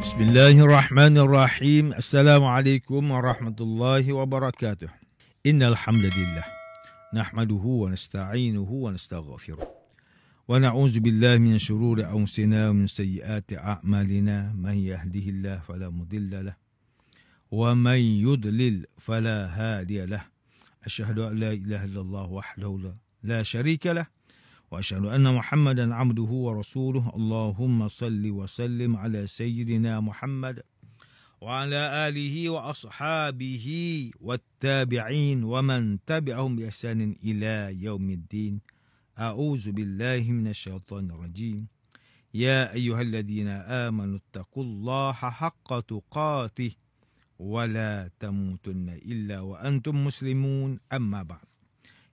Bismillahirrahmanirrahim. Assalamualaikum warahmatullahi wabarakatuh. Innal hamdalillah nahmaduhu wa nasta'inuhu wa nastaghfiruh. Wa na'udzu billahi min shururi anfusina wa min sayyiati a'malina. Man yahdihillahu fala mudilla lahu wa man yudlil fala hadiya lahu. Asyhadu an la ilaha illallah wahdahu la syarika lahu wa asyhadu anna Muhammadan abduhu wa rasuluh. Allahumma salli wa sallim ala sayyidina Muhammad wa ala alihi wa ashabihi wattabi'in wa man tabi'ahum bi ihsanin ila yaumiddin. A'udzu billahi minasyaitonir rajim. Ya ayyuhalladzina amanu taqullaha haqqa tuqatih wa la tamutunna illa wa antum muslimun. Amma ba'd.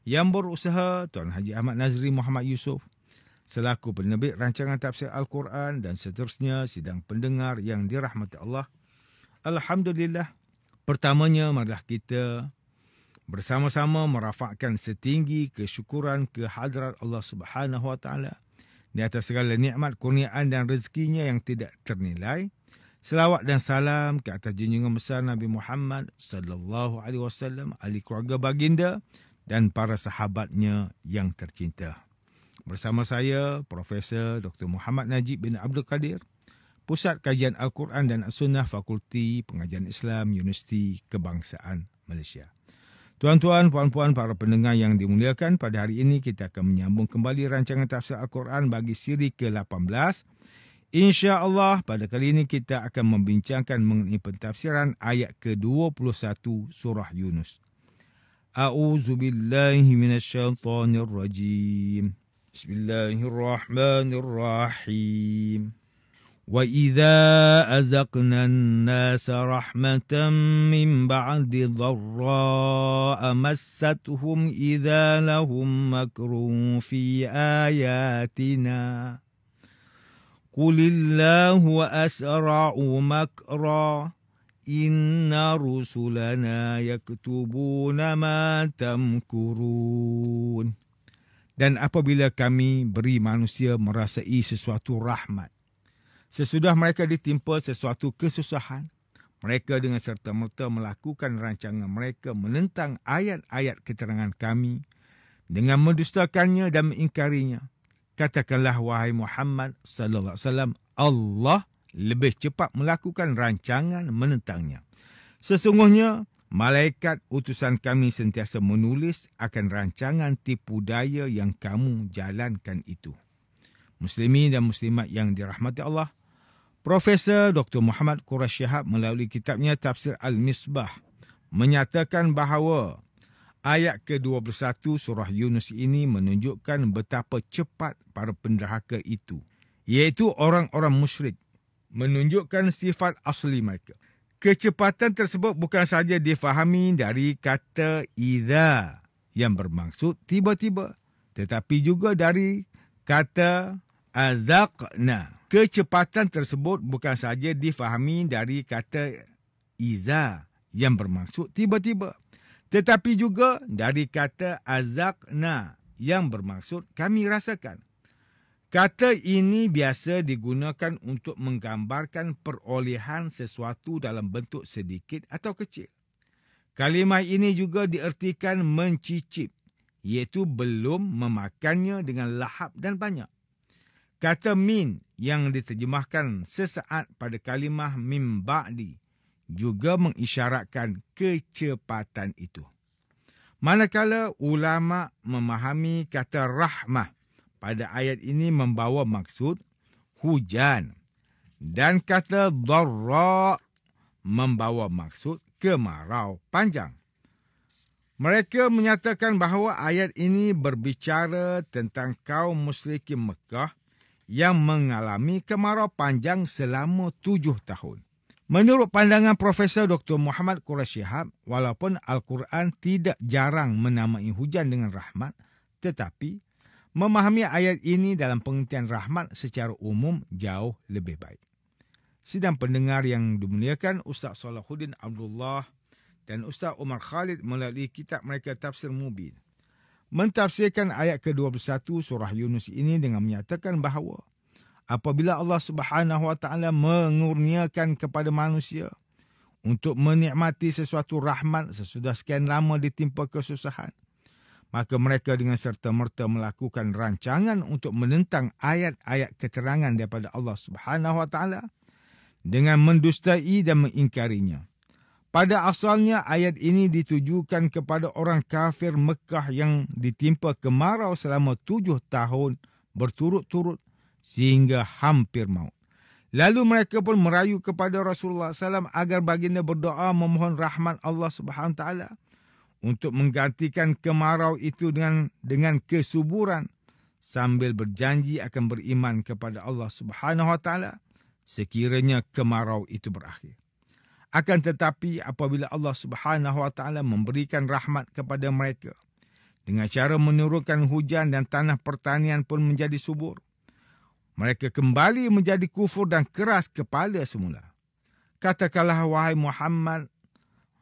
Yang berusaha Tuan Haji Ahmad Nazri Muhammad Yusof selaku penerbit rancangan tafsir Al-Quran dan seterusnya sidang pendengar yang dirahmati Allah. Alhamdulillah, pertamanya marilah kita bersama-sama merafakkan setinggi kesyukuran kehadrat Allah Subhanahu Wa Taala di atas segala nikmat, kurniaan dan rezekinya yang tidak ternilai. Selawat dan salam ke atas junjungan besar Nabi Muhammad sallallahu alaihi wasallam, ahli keluarga baginda dan para sahabatnya yang tercinta. Bersama saya, Profesor Dr. Muhammad Najib bin Abdul Qadir, Pusat Kajian Al-Quran dan As-Sunnah, Fakulti Pengajian Islam, Universiti Kebangsaan Malaysia. Tuan-tuan, puan-puan, para pendengar yang dimuliakan, pada hari ini kita akan menyambung kembali rancangan tafsir Al-Quran bagi siri ke-18. InsyaAllah, pada kali ini kita akan membincangkan mengenai pentafsiran ayat ke-21 surah Yunus. A'udzu billahi minasyaitonir rajim. Bismillahirrahmanirrahim. Wa idza azaqna an-nasa rahmatan min ba'di dharra'a massatuhum idza lahum makrun fi ayatina. Qulillahu asra'u makra. Inna rusulana yaktubuna ma tamkurun. Dan apabila kami beri manusia merasai sesuatu rahmat, sesudah mereka ditimpa sesuatu kesusahan, mereka dengan serta-merta melakukan rancangan mereka menentang ayat-ayat keterangan kami dengan mendustakannya dan mengingkarinya. Katakanlah wahai Muhammad sallallahu alaihi wasallam, Allah lebih cepat melakukan rancangan menentangnya. Sesungguhnya, malaikat utusan kami sentiasa menulis akan rancangan tipu daya yang kamu jalankan itu. Muslimin dan muslimat yang dirahmati Allah, Profesor Dr. Muhammad Quraish Shihab melalui kitabnya Tafsir Al-Misbah menyatakan bahawa ayat ke-21 surah Yunus ini menunjukkan betapa cepat para penderhaka itu, iaitu orang-orang musyrik, menunjukkan sifat asli mereka. Kecepatan tersebut bukan sahaja difahami dari kata idza yang bermaksud tiba-tiba, tetapi juga dari kata azaqna. Kecepatan tersebut bukan sahaja difahami dari kata iza yang bermaksud tiba-tiba, tetapi juga dari kata azaqna yang bermaksud kami rasakan. Kata ini biasa digunakan untuk menggambarkan perolehan sesuatu dalam bentuk sedikit atau kecil. Kalimah ini juga diertikan mencicip, iaitu belum memakannya dengan lahap dan banyak. Kata min yang diterjemahkan sesaat pada kalimah min ba'di juga mengisyaratkan kecepatan itu. Manakala ulama memahami kata rahmah pada ayat ini membawa maksud hujan dan kata dharra membawa maksud kemarau panjang. Mereka menyatakan bahawa ayat ini berbicara tentang kaum musyrikin Mekah yang mengalami kemarau panjang selama 7 tahun. Menurut pandangan Profesor Dr. Muhammad Quraish Shihab, walaupun Al-Quran tidak jarang menamai hujan dengan rahmat, tetapi memahami ayat ini dalam pengertian rahmat secara umum jauh lebih baik. Sidang pendengar yang dimuliakan, Ustaz Salahuddin Abdullah dan Ustaz Umar Khalid melalui kitab mereka Tafsir Mubin mentafsirkan ayat ke-21 surah Yunus ini dengan menyatakan bahawa apabila Allah Subhanahu Wa Taala mengurniakan kepada manusia untuk menikmati sesuatu rahmat sesudah sekian lama ditimpa kesusahan, maka mereka dengan serta-merta melakukan rancangan untuk menentang ayat-ayat keterangan daripada Allah Subhanahu Wa Taala dengan mendustai dan mengingkarinya. Pada asalnya ayat ini ditujukan kepada orang kafir Mekah yang ditimpa kemarau selama 7 tahun berturut-turut sehingga hampir maut. Lalu mereka pun merayu kepada Rasulullah SAW agar baginda berdoa memohon rahmat Allah Subhanahu Wa Taala untuk menggantikan kemarau itu dengan kesuburan sambil berjanji akan beriman kepada Allah Subhanahu Wa Taala sekiranya kemarau itu berakhir. Akan tetapi apabila Allah Subhanahu Wa Taala memberikan rahmat kepada mereka dengan cara menurunkan hujan dan tanah pertanian pun menjadi subur, mereka kembali menjadi kufur dan keras kepala semula. Katakanlah wahai Muhammad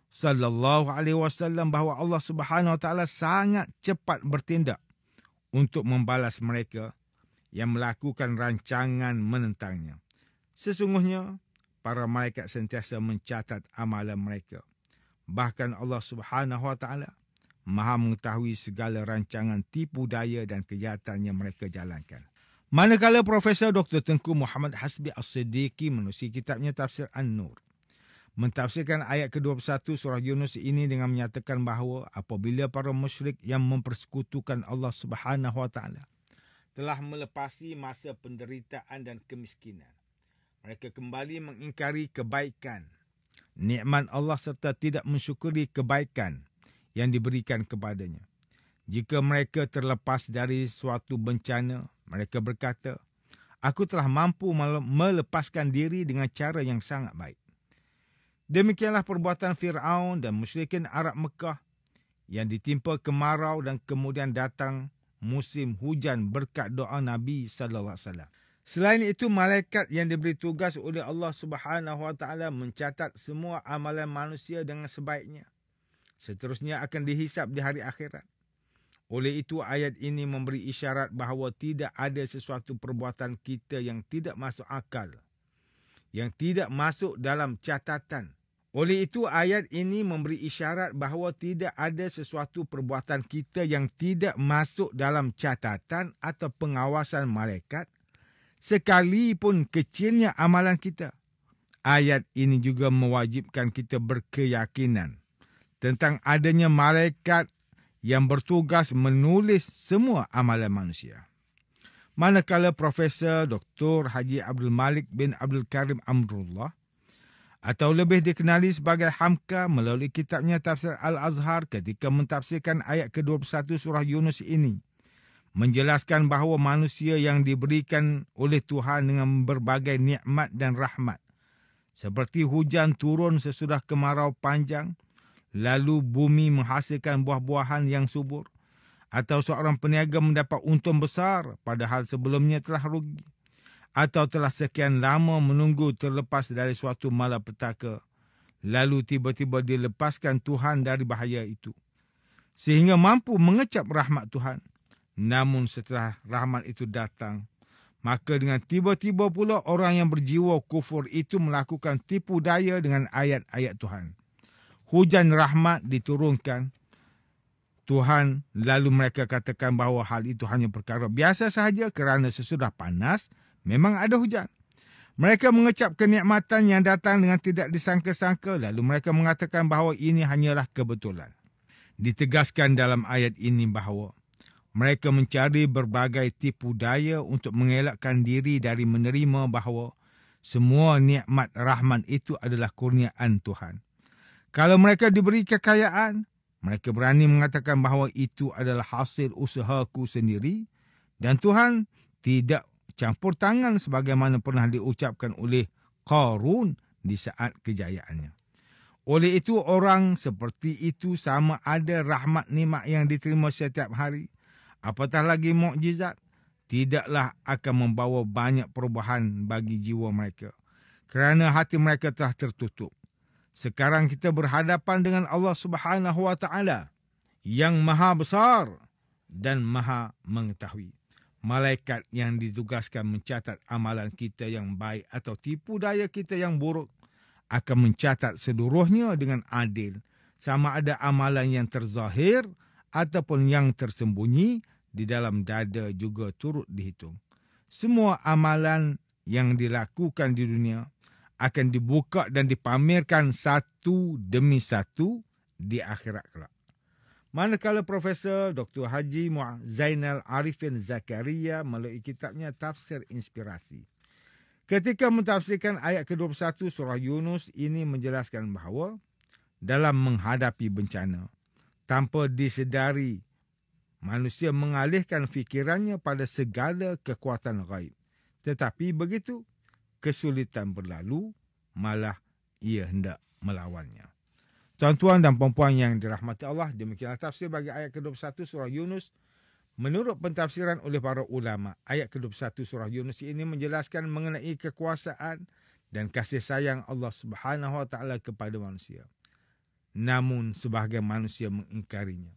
sallallahu alaihi wasallam bahawa Allah Subhanahu Wa Taala sangat cepat bertindak untuk membalas mereka yang melakukan rancangan menentangnya. Sesungguhnya para malaikat sentiasa mencatat amalan mereka. Bahkan Allah Subhanahu Wa Taala Maha mengetahui segala rancangan tipu daya dan kejahatan yang mereka jalankan. Manakala Profesor Dr. Tengku Muhammad Hasbi As-Siddiqi menulis kitabnya Tafsir An-Nur, mentafsirkan ayat ke-21 surah Yunus ini dengan menyatakan bahawa apabila para musyrik yang mempersekutukan Allah Subhanahu Wa Taala telah melepasi masa penderitaan dan kemiskinan, mereka kembali mengingkari kebaikan, nikmat Allah serta tidak mensyukuri kebaikan yang diberikan kepadanya. Jika mereka terlepas dari suatu bencana, mereka berkata, aku telah mampu melepaskan diri dengan cara yang sangat baik. Demikianlah perbuatan Fir'aun dan musyrikin Arab Mekah yang ditimpa kemarau dan kemudian datang musim hujan berkat doa Nabi sallallahu alaihi wasallam. Selain itu, malaikat yang diberi tugas oleh Allah Subhanahu Wa Taala mencatat semua amalan manusia dengan sebaiknya. Seterusnya akan dihisap di hari akhirat. Oleh itu, ayat ini memberi isyarat bahawa tidak ada sesuatu perbuatan kita yang tidak masuk akal, yang tidak masuk dalam catatan. Oleh itu, ayat ini memberi isyarat bahawa tidak ada sesuatu perbuatan kita yang tidak masuk dalam catatan atau pengawasan malaikat, sekalipun kecilnya amalan kita. Ayat ini juga mewajibkan kita berkeyakinan tentang adanya malaikat yang bertugas menulis semua amalan manusia. Manakala Profesor Dr. Haji Abdul Malik bin Abdul Karim Amrullah atau lebih dikenali sebagai Hamka melalui kitabnya Tafsir Al-Azhar ketika mentafsirkan ayat ke-21 surah Yunus ini, menjelaskan bahawa manusia yang diberikan oleh Tuhan dengan berbagai nikmat dan rahmat, seperti hujan turun sesudah kemarau panjang, lalu bumi menghasilkan buah-buahan yang subur, atau seorang peniaga mendapat untung besar padahal sebelumnya telah rugi, atau telah sekian lama menunggu terlepas dari suatu malapetaka, lalu tiba-tiba dilepaskan Tuhan dari bahaya itu, sehingga mampu mengecap rahmat Tuhan. Namun setelah rahmat itu datang, maka dengan tiba-tiba pula orang yang berjiwa kufur itu melakukan tipu daya dengan ayat-ayat Tuhan. Hujan rahmat diturunkan Tuhan, lalu mereka katakan bahawa hal itu hanya perkara biasa sahaja kerana sesudah panas memang ada hujan. Mereka mengecap kenikmatan yang datang dengan tidak disangka-sangka, lalu mereka mengatakan bahawa ini hanyalah kebetulan. Ditegaskan dalam ayat ini bahawa mereka mencari berbagai tipu daya untuk mengelakkan diri dari menerima bahawa semua nikmat rahmat itu adalah kurniaan Tuhan. Kalau mereka diberi kekayaan, mereka berani mengatakan bahawa itu adalah hasil usahaku sendiri dan Tuhan tidak campur tangan sebagaimana pernah diucapkan oleh Qarun di saat kejayaannya. Oleh itu, orang seperti itu sama ada rahmat nikmat yang diterima setiap hari, apatah lagi mukjizat, tidaklah akan membawa banyak perubahan bagi jiwa mereka, kerana hati mereka telah tertutup. Sekarang kita berhadapan dengan Allah Subhanahu Wa Taala yang maha besar dan maha mengetahui. malaikat yang ditugaskan mencatat amalan kita yang baik atau tipu daya kita yang buruk akan mencatat seluruhnya dengan adil, sama ada amalan yang terzahir ataupun yang tersembunyi di dalam dada juga turut dihitung. Semua amalan yang dilakukan di dunia akan dibuka dan dipamerkan satu demi satu di akhirat kelak. Manakala Profesor Dr. Haji Zainal Arifin Zakaria melalui kitabnya Tafsir Inspirasi, ketika mentafsirkan ayat ke-21 surah Yunus ini menjelaskan bahawa dalam menghadapi bencana, tanpa disedari, manusia mengalihkan fikirannya pada segala kekuatan gaib. Tetapi begitu kesulitan berlalu, malah ia hendak melawannya. Tuan-tuan dan puan-puan yang dirahmati Allah, demikianlah tafsir bagi ayat ke-21 surah Yunus. Menurut pentafsiran oleh para ulama, ayat ke-21 surah Yunus ini menjelaskan mengenai kekuasaan dan kasih sayang Allah Subhanahu Wa Taala kepada manusia. Namun sebahagian manusia mengingkarinya.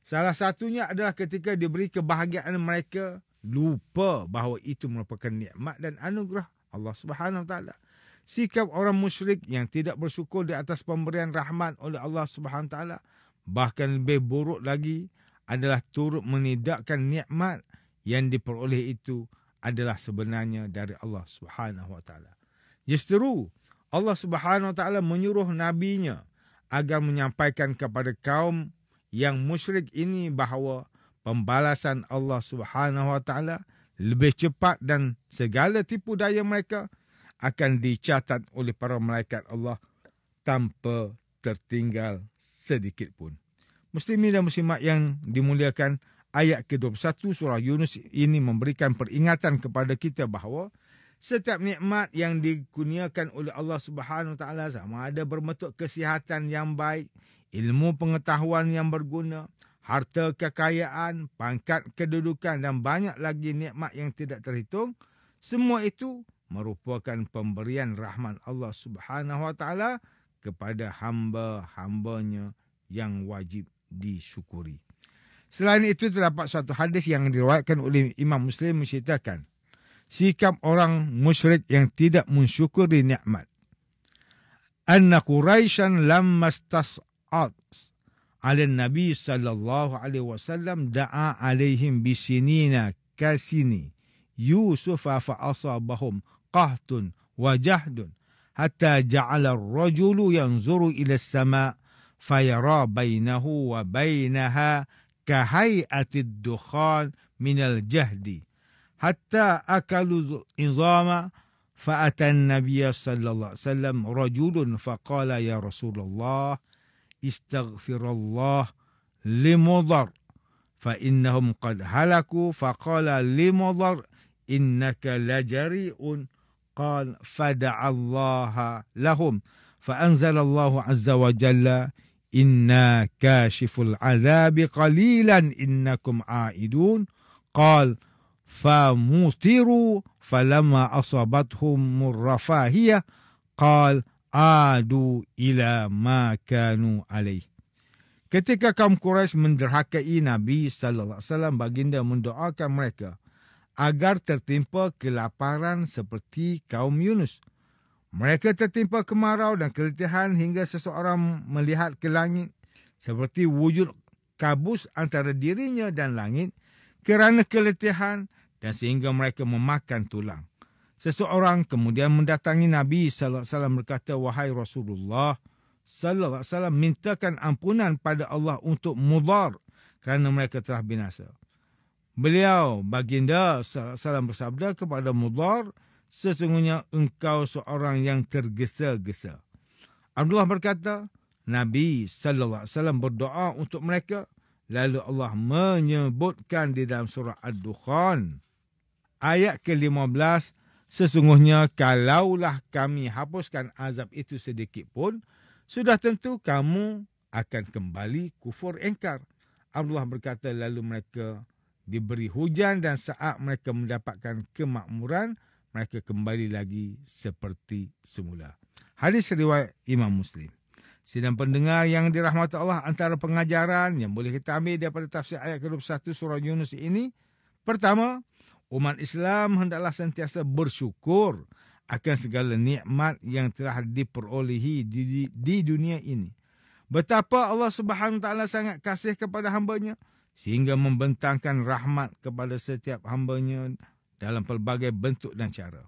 Salah satunya adalah ketika diberi kebahagiaan mereka lupa bahawa itu merupakan nikmat dan anugerah Allah Subhanahu Wa Taala. Sikap orang musyrik yang tidak bersyukur di atas pemberian rahmat oleh Allah Subhanahu Wa Taala, bahkan lebih buruk lagi adalah turut menidakkan nikmat yang diperoleh itu adalah sebenarnya dari Allah Subhanahu Wa Taala. Justru Allah Subhanahu Wa Taala menyuruh nabinya agar menyampaikan kepada kaum yang musyrik ini bahawa pembalasan Allah Subhanahu Wa Taala lebih cepat dan segala tipu daya mereka akan dicatat oleh para malaikat Allah tanpa tertinggal sedikit pun. Muslimin dan muslimat yang dimuliakan, ayat ke-21 surah Yunus ini memberikan peringatan kepada kita bahawa setiap nikmat yang dikurniakan oleh Allah Subhanahu Wa Taala, sama ada berbentuk kesihatan yang baik, ilmu pengetahuan yang berguna, harta kekayaan, pangkat kedudukan dan banyak lagi nikmat yang tidak terhitung, semua itu merupakan pemberian rahmat Allah Subhanahu Wa Taala kepada hamba-hambanya yang wajib disyukuri. Selain itu, terdapat suatu hadis yang diriwayatkan oleh Imam Muslim menceritakan sikap orang musyrik yang tidak mensyukuri nikmat. Anna Quraisyan lamma stas'at 'ala Nabi sallallahu alaihi wasallam da'a alaihim bisinina kasini Yusuf fa asabahum qahtun wa jahdun hatta ja'ala ar-rajulu yanzuru ila as-sama' fayara bainahu wa bainaha kahay'ati ad-dukhan min al-jahdi hatta akalu izama فأتى النبي صلى الله عليه وسلم رجل فقال يا رسول الله استغفر الله لمضر فإنهم قد هلكوا فقال لمضر إنك لجريء قال فدعا الله لهم فأنزل الله عز وجل إنا كاشف العذاب قليلا إنكم عائدون قال فمطروا فلما أصابتهم الرفاهية قال عادوا إلى ما كانوا عليه. Ketika kaum Quraisy menderhakai Nabi sallallahu alaihi wasallam, baginda mendoakan mereka agar tertimpa kelaparan seperti kaum Yunus. Mereka tertimpa kemarau dan keletihan hingga seseorang melihat ke langit seperti wujud kabus antara dirinya dan langit kerana keletihan dan sehingga mereka memakan tulang. Seseorang kemudian mendatangi Nabi sallallahu alaihi wasallam berkata, "Wahai Rasulullah sallallahu alaihi wasallam, mintakan ampunan pada Allah untuk Mudhar kerana mereka telah binasa." Beliau baginda sallallahu alaihi wasallam bersabda kepada Mudhar, "Sesungguhnya engkau seorang yang tergesa-gesa." Abdullah berkata, Nabi sallallahu alaihi wasallam berdoa untuk mereka, lalu Allah menyebutkan di dalam surah Ad-Dukhan ayat ke-15, sesungguhnya kalaulah kami hapuskan azab itu sedikit pun, sudah tentu kamu akan kembali kufur ingkar. Abdullah berkata, lalu mereka diberi hujan dan saat mereka mendapatkan kemakmuran, mereka kembali lagi seperti semula. Hadis riwayat Imam Muslim. Sidang pendengar yang dirahmati Allah, antara pengajaran yang boleh kita ambil daripada tafsir ayat ke-21 surah Yunus ini, Pertama, umat Islam hendaklah sentiasa bersyukur akan segala nikmat yang telah diperolehi di dunia ini. Betapa Allah Subhanahu Wa Taala sangat kasih kepada hamba-Nya sehingga membentangkan rahmat kepada setiap hamba-Nya dalam pelbagai bentuk dan cara.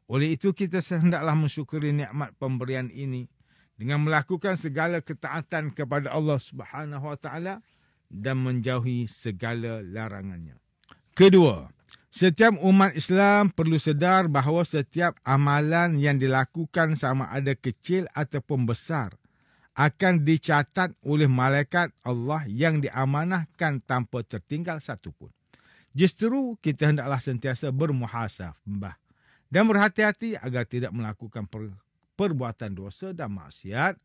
Oleh itu kita hendaklah mensyukuri nikmat pemberian ini dengan melakukan segala ketaatan kepada Allah Subhanahu Wa Taala dan menjauhi segala larangannya. Kedua, setiap umat Islam perlu sedar bahawa setiap amalan yang dilakukan sama ada kecil ataupun besar akan dicatat oleh malaikat Allah yang diamanahkan tanpa tertinggal satu pun. Justru kita hendaklah sentiasa bermuhasabah dan berhati-hati agar tidak melakukan perbuatan dosa dan maksiat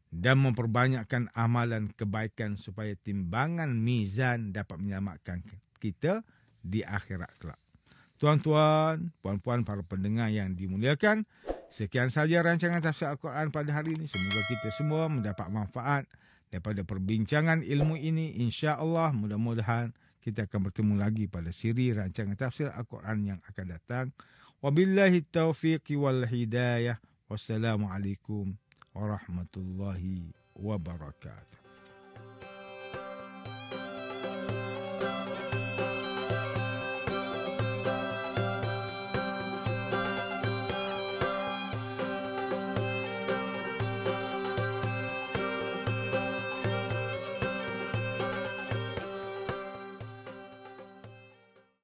dan memperbanyakkan amalan kebaikan supaya timbangan mizan dapat menyelamatkan kita di akhirat kelak. Tuan-tuan, puan-puan, para pendengar yang dimuliakan, sekian sahaja rancangan tafsir Al-Quran pada hari ini. Semoga kita semua mendapat manfaat daripada perbincangan ilmu ini. InsyaAllah, mudah-mudahan kita akan bertemu lagi pada siri rancangan tafsir Al-Quran yang akan datang. Wabillahi taufiq wal hidayah. Wassalamualaikum warahmatullahi wabarakatuh.